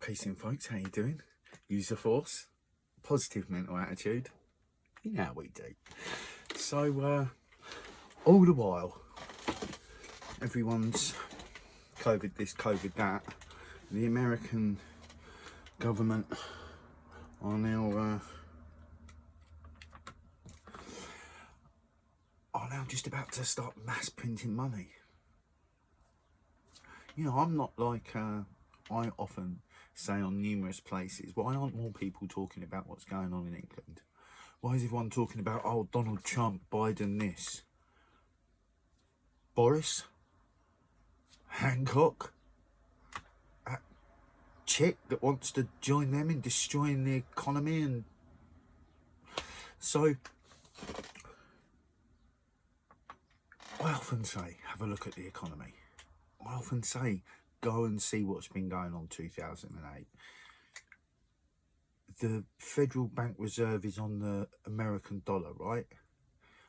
Peace in folks, how you doing? Use the force, positive mental attitude. You know how we do. So, all the while, everyone's COVID this, COVID that. The American government are now just about to start mass printing money. You know, I'm not like I often say on numerous places, why aren't more people talking about what's going on in England? Why is everyone talking about, oh, Donald Trump, Biden this? Boris? Hancock? That chick that wants to join them in destroying the economy. And so I often say, have a look at the economy. I often say, go and see what's been going on 2008. The Federal Bank Reserve is on the American dollar, right?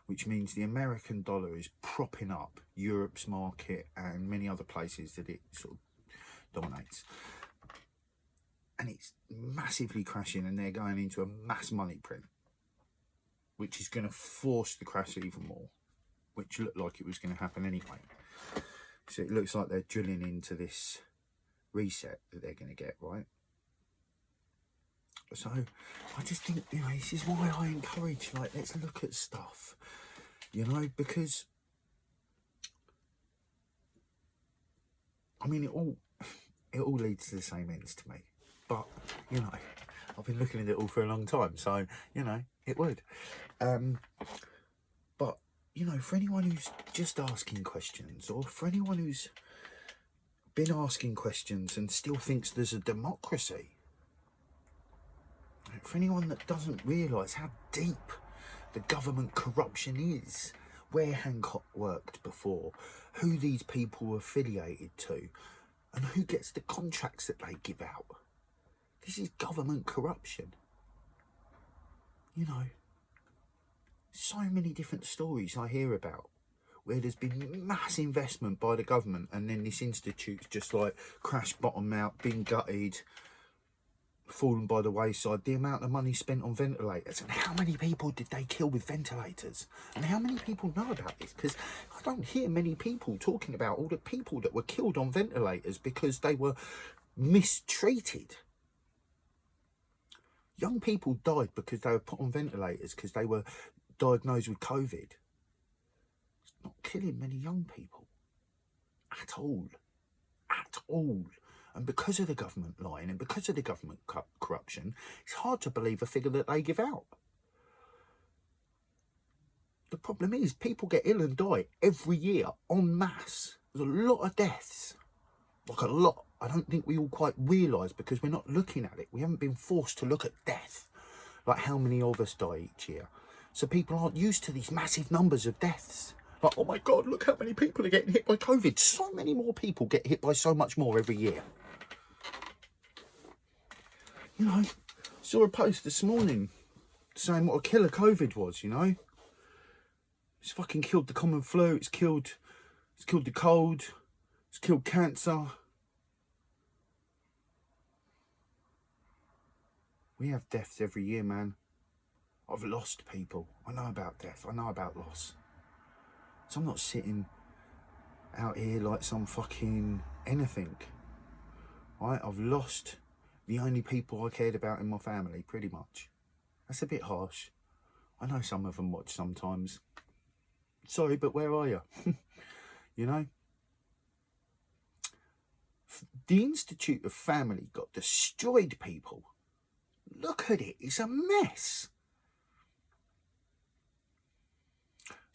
Which means the American dollar is propping up Europe's market and many other places that it sort of dominates. And it's massively crashing, and they're going into a mass money print, which is going to force the crash even more, which looked like it was going to happen anyway. So it looks like they're drilling into this reset that they're going to get, right? So I just think, you know, this is why I encourage, like, let's look at stuff, you know, because, I mean, it all leads to the same ends to me. But, you know, I've been looking at it all for a long time, so, you know, it would. But, you know, for anyone who's just asking questions, or for anyone who's been asking questions and still thinks there's a democracy, for anyone that doesn't realise how deep the government corruption is, where Hancock worked before, who these people were affiliated to, and who gets the contracts that they give out. This is government corruption. You know, so many different stories I hear about where there's been mass investment by the government, and then this institute's just like crash bottom out, been gutted, fallen by the wayside. The amount of money spent on ventilators, and how many people did they kill with ventilators, and how many people know about this? Because I don't hear many people talking about all the people that were killed on ventilators because they were mistreated. Young people died because they were put on ventilators because they were diagnosed with COVID. It's not killing many young people at all. At all. And because of the government lying and because of the government corruption, it's hard to believe a figure that they give out. The problem is people get ill and die every year en masse. There's a lot of deaths. Like a lot. I don't think we all quite realise because we're not looking at it. We haven't been forced to look at death. Like how many of us die each year. So people aren't used to these massive numbers of deaths. Like, oh my God, look how many people are getting hit by COVID. So many more people get hit by so much more every year. You know, saw a post this morning saying what a killer COVID was, you know. It's fucking killed the common flu, it's killed the cold, it's killed cancer. We have deaths every year, man. I've lost people. I know about death, I know about loss. So I'm not sitting out here like some fucking anything. Right? I've lost the only people I cared about in my family, pretty much. That's a bit harsh. I know some of them watch sometimes. Sorry, but where are you? You know? The Institute of Family got destroyed, people. Look at it. It's a mess.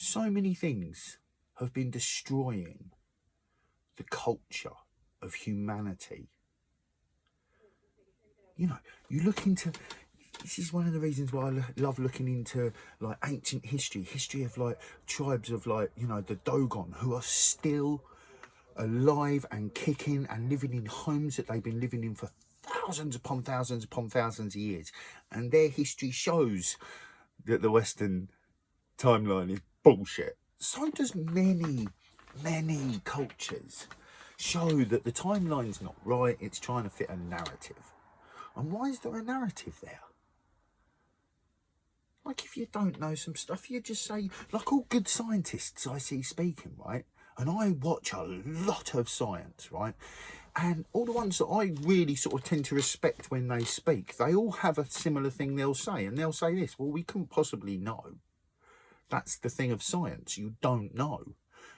So many things have been destroying the culture of humanity. You know, you look into, this is one of the reasons why I love looking into like ancient history of like tribes of like, you know, the Dogon, who are still alive and kicking and living in homes that they've been living in for thousands upon thousands upon thousands of years. And their history shows that the Western timeline is bullshit. So does many cultures. show that the timeline's not right, it's trying to fit a narrative. And why is there a narrative there? Like, if you don't know some stuff, you just say, like all good scientists I see speaking, right? And I watch a lot of science, right? And all the ones that I really sort of tend to respect when they speak, they all have a similar thing they'll say. And they'll say this, well, we couldn't possibly know. That's the thing of science. You don't know.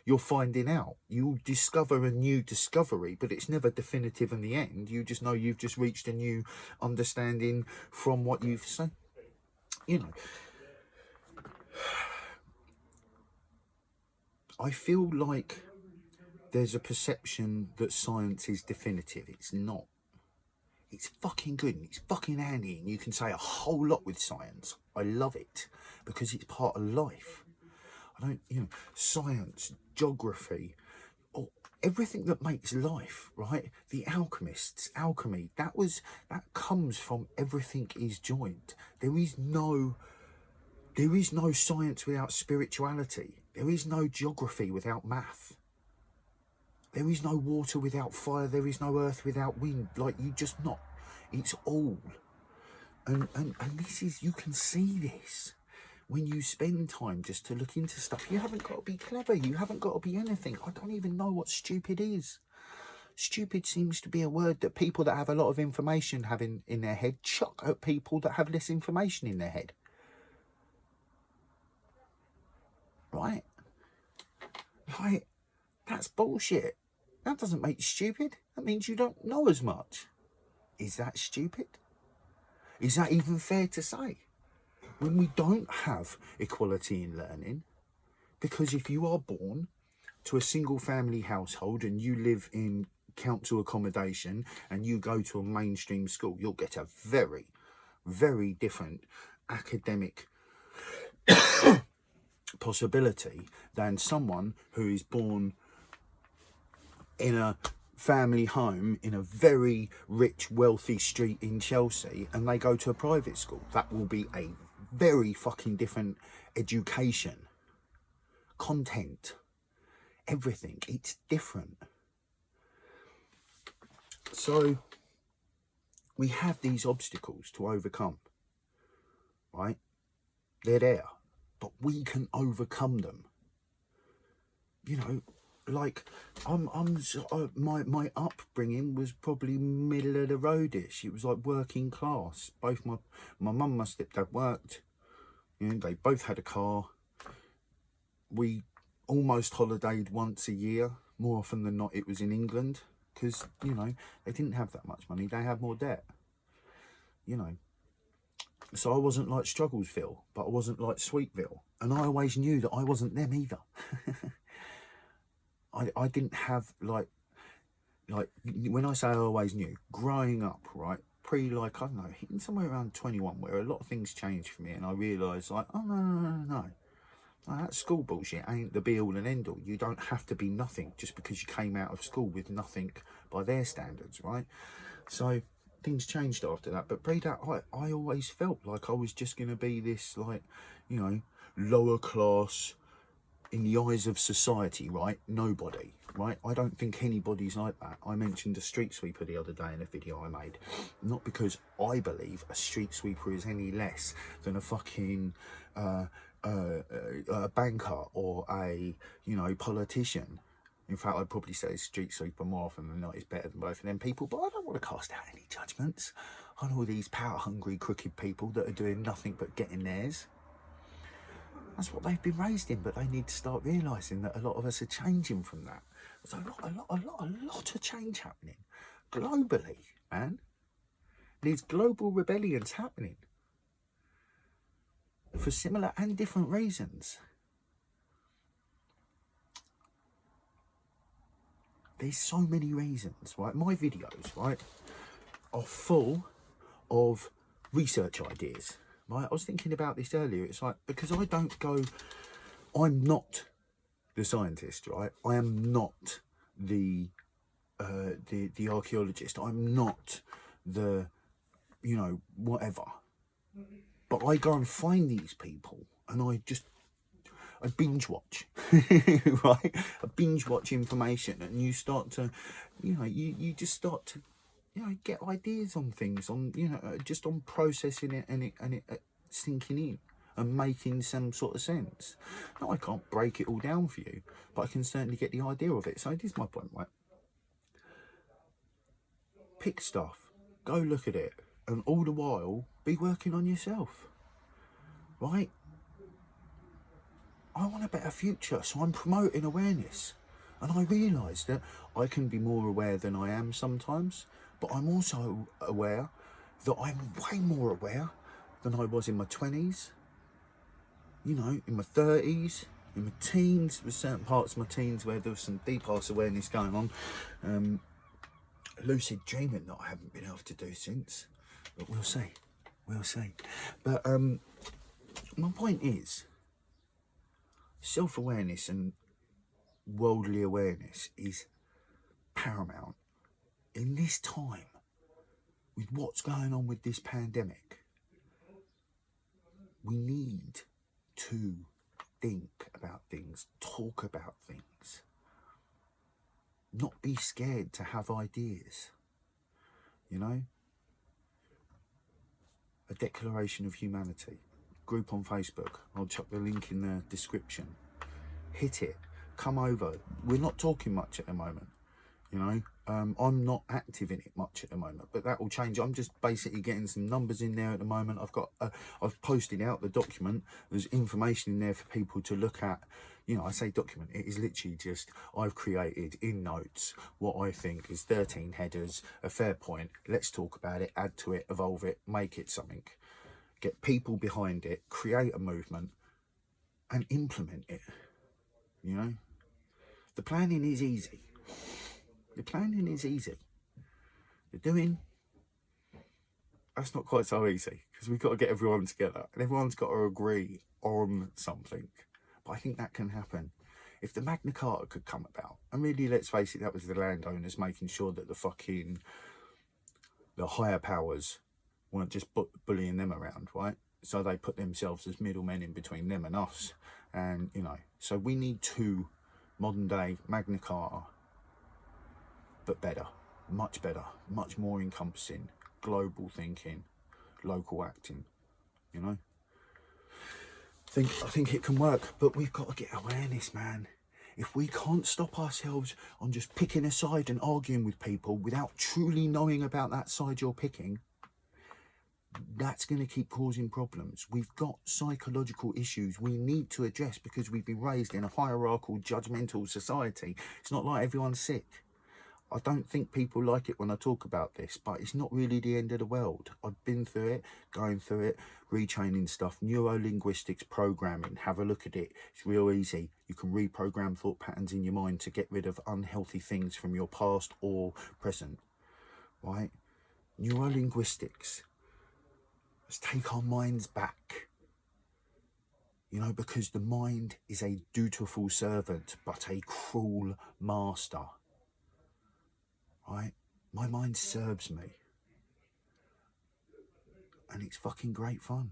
You're finding out. You'll discover a new discovery, but it's never definitive in the end. You just know you've just reached a new understanding from what you've seen. You know, I feel like there's a perception that science is definitive. It's not. It's fucking good and it's fucking handy, and you can say a whole lot with science. I love it because it's part of life. I don't, you know, science, geography, or everything that makes life, right? The alchemists, alchemy, that comes from everything is joined. There is no science without spirituality. There is no geography without math. There is no water without fire. There is no earth without wind. Like, you just not. It's all. And this is, you can see this when you spend time just to look into stuff. You haven't got to be clever. You haven't got to be anything. I don't even know what stupid is. Stupid seems to be a word that people that have a lot of information have in their head chuck at people that have less information in their head. Right? Like, that's bullshit. That doesn't make you stupid. That means you don't know as much. Is that stupid? Is that even fair to say? When we don't have equality in learning, because if you are born to a single family household and you live in council accommodation and you go to a mainstream school, you'll get a very, very different academic possibility than someone who is born in a family home in a very rich, wealthy street in Chelsea and they go to a private school. That will be a very fucking different education, content, everything. It's different. So we have these obstacles to overcome, right? They're there, but we can overcome them. You know, like my upbringing was probably middle of the roadish. It was like working class. Both my mum and my stepdad worked. You know, they both had a car. We almost holidayed once a year. More often than not, it was in England because, you know, they didn't have that much money. They had more debt. You know, so I wasn't like Strugglesville, but I wasn't like Sweetville, and I always knew that I wasn't them either. I didn't have like when I say I always knew, growing up, right, like, I don't know, hitting somewhere around 21 where a lot of things changed for me and I realised, like, oh no, that school bullshit ain't the be all and end all. You don't have to be nothing just because you came out of school with nothing by their standards, right? So things changed after that, but pre that I always felt like I was just going to be this, like, you know, lower class in the eyes of society, right? Nobody, right? I don't think anybody's like that. I mentioned a street sweeper the other day in a video I made, not because I believe a street sweeper is any less than a fucking a banker or a, you know, politician. In fact, I'd probably say street sweeper more often than not is better than both of them people, but I don't want to cast out any judgments on all these power-hungry, crooked people that are doing nothing but getting theirs. That's what they've been raised in, but they need to start realising that a lot of us are changing from that. There's a lot of change happening globally, man. These global rebellions happening for similar and different reasons. There's so many reasons, right? My videos, right, are full of research ideas, right? I was thinking about this earlier. It's like, because I don't go, I'm not the scientist, right? I am not the archaeologist. I'm not the, you know, whatever. But I go and find these people and I binge watch, right? I binge watch information, and you start to, you just start to, get ideas on things, on, just on processing it and it sinking in and making some sort of sense. Now, I can't break it all down for you, but I can certainly get the idea of it. So this is my point, right? Pick stuff, go look at it, and all the while be working on yourself, right? I want a better future, so I'm promoting awareness. And I realise that I can be more aware than I am sometimes, but I'm also aware that I'm way more aware than I was in my 20s, in my 30s, in my teens. There were certain parts of my teens where there was some deep ass awareness going on. Lucid dreaming that I haven't been able to do since, but we'll see. But my point is, self-awareness and worldly awareness is paramount in this time with what's going on with this pandemic. We need to think about things, talk about things, not be scared to have ideas. A Declaration of Humanity group on Facebook. I'll chuck the link in the description. Hit it, come over. We're not talking much at the moment, I'm not active in it much at the moment, but that will change. I'm just basically getting some numbers in there at the moment. I've posted out the document. There's information in there for people to look at. I say document, it is literally just, I've created in notes what I think is 13 headers, a fair point. Let's talk about it, add to it, evolve it, make it something, get people behind it, create a movement and implement it. The planning is easy. The doing, that's not quite so easy, because we've got to get everyone together and everyone's got to agree on something. But I think that can happen. If the Magna Carta could come about, and really, let's face it, that was the landowners making sure that the higher powers weren't just bullying them around, right? So they put themselves as middlemen in between them and us. And, so we need to modern day Magna Carta, but better, much more encompassing, global thinking, local acting, I think it can work, but we've got to get awareness, man. If we can't stop ourselves on just picking a side and arguing with people without truly knowing about that side you're picking, that's going to keep causing problems. We've got psychological issues we need to address because we've been raised in a hierarchical, judgmental society. It's not like everyone's sick. I don't think people like it when I talk about this, but it's not really the end of the world. I've been through it, going through it, retraining stuff, neuro-linguistics programming. Have a look at it. It's real easy. You can reprogram thought patterns in your mind to get rid of unhealthy things from your past or present, right? Neuro-linguistics. Let's take our minds back. Because the mind is a dutiful servant, but a cruel master. Right? My mind serves me. And it's fucking great fun.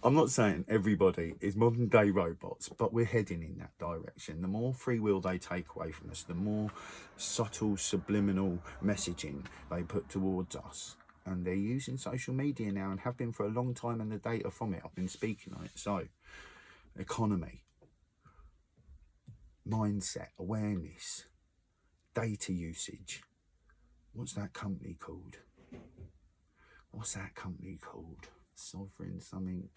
I'm not saying everybody is modern day robots, but we're heading in that direction. The more free will they take away from us, the more subtle subliminal messaging they put towards us. And they're using social media now and have been for a long time, and the data from it, I've been speaking on it. So, economy, mindset, awareness, data usage. What's that company called? Sovereign something.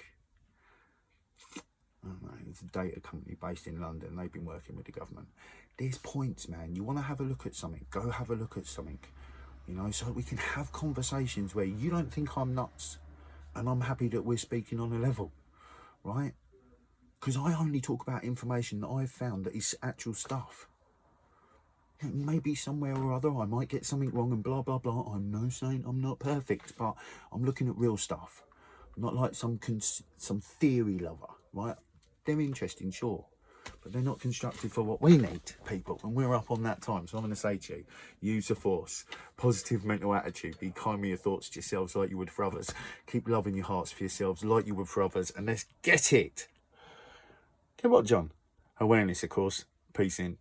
I don't know. It's a data company based in London. They've been working with the government. There's points, man. You want to have a look at something, go have a look at something. So we can have conversations where you don't think I'm nuts, and I'm happy that we're speaking on a level, right? Because I only talk about information that I've found that is actual stuff. Maybe somewhere or other I might get something wrong and blah blah blah. I'm no saying I'm not perfect, but I'm looking at real stuff. I'm not like some theory lover, right? They're interesting, sure, but they're not constructive for what we need, people, and we're up on that time. So I'm going to say to you, use the force, positive mental attitude, be kind with your thoughts to yourselves like you would for others, keep loving your hearts for yourselves like you would for others, and let's get it. Get what, John? Awareness, of course. Peace in.